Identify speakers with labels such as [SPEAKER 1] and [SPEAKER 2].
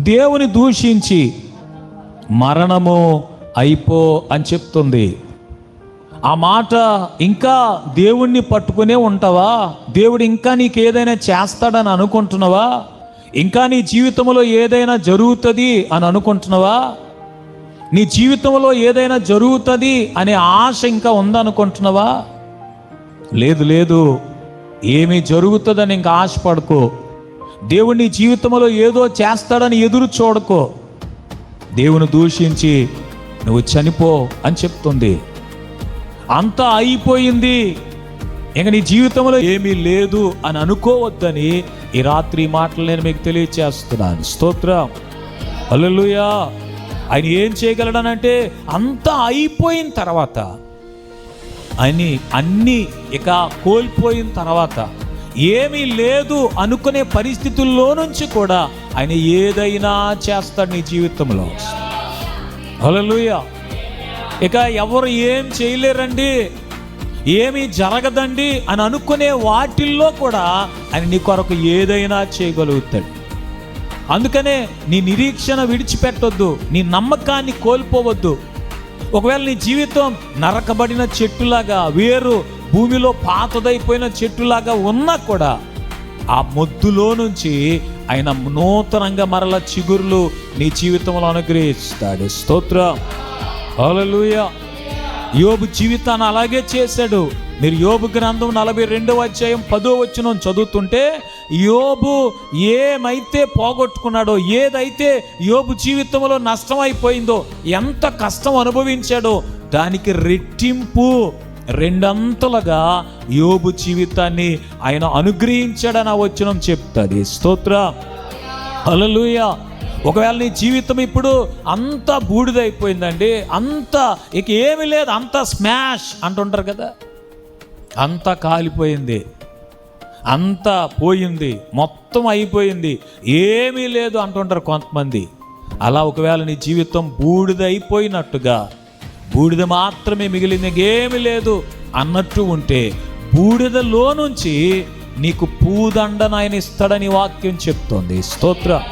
[SPEAKER 1] దేవుని దూషించి మరణము అయిపో అని చెప్తుంది. ఆ మాట ఇంకా దేవుణ్ణి పట్టుకునే ఉంటావా? దేవుడు ఇంకా నీకు ఏదైనా చేస్తాడని అనుకుంటున్నావా? ఇంకా నీ జీవితంలో ఏదైనా జరుగుతుంది అని అనుకుంటున్నావా? నీ జీవితంలో ఏదైనా జరుగుతుంది అనే ఆశ ఇంకా ఉందనుకుంటున్నావా? లేదు లేదు, ఏమి జరుగుతుందని ఇంకా ఆశపడుకో. దేవుడు నీ జీవితంలో ఏదో చేస్తాడని ఎదురు చూడకో. దేవుని దూషించి నువ్వు చనిపో అని చెప్తుంది. అంతా అయిపోయింది, ఇంక నీ జీవితంలో ఏమీ లేదు అని అనుకోవద్దని ఈ రాత్రి మాటలు నేను మీకు తెలియచేస్తున్నాను. స్తోత్రం, హల్లెలూయా. ఆయన ఏం చేయగలడనంటే అంతా అయిపోయిన తర్వాత, అన్నీ ఇక కోల్పోయిన తర్వాత, ఏమీ లేదు అనుకునే పరిస్థితుల్లో నుంచి కూడా ఆయన ఏదైనా చేస్తాడు నీ జీవితంలో. హల్లెలూయా. ఇక ఎవరు ఏం చేయలేరండి, ఏమీ జరగదండి అని అనుకునే వాటిల్లో కూడా ఆయన నీ కొరకు ఏదైనా చేయగలుగుతాడు. అందుకనే నీ నిరీక్షణ విడిచిపెట్టొద్దు, నీ నమ్మకాన్ని కోల్పోవద్దు. ఒకవేళ నీ జీవితం నరకబడిన చెట్టులాగా, వేరు భూమిలో పాతదైపోయిన చెట్టులాగా ఉన్నా కూడా ఆ మొద్దులో నుంచి ఆయన నూతనంగా మరల చిగురులు నీ జీవితంలో అనుగ్రహిస్తాడు. స్తోత్రం, హల్లెలూయా. యోబు జీవితాన్ని అలాగే చేశాడు. మీరు యోబు గ్రంథం 42వ అధ్యాయం 10వ వచనం చదువుతుంటే, యోబు ఏమైతే పోగొట్టుకున్నాడో, ఏదైతే యోబు జీవితంలో నష్టమైపోయిందో, ఎంత కష్టం అనుభవించాడో దానికి రెట్టింపు, రెండంతలుగా యోబు జీవితాన్ని ఆయన అనుగ్రహించాడని ఆ వచనం చెప్తుంది. స్తోత్రం, హల్లెలూయా. ఒకవేళ నీ జీవితం ఇప్పుడు అంతా బూడిదైపోయిందండి, అంతా ఇక ఏమీ లేదు, అంతా స్మాష్ అంటుంటారు కదా, అంతా కాలిపోయింది, అంతా పోయింది, మొత్తం అయిపోయింది, ఏమీ లేదు అంటుంటారు కొంతమంది. అలా ఒకవేళ నీ జీవితం బూడిద అయిపోయినట్టుగా, బూడిద మాత్రమే మిగిలింది, ఏమీ లేదు అన్నట్టు ఉంటే, బూడిదలో నుంచి నీకు పూదండను ఆయన ఇస్తాడని వాక్యం చెప్తోంది. స్తోత్రం.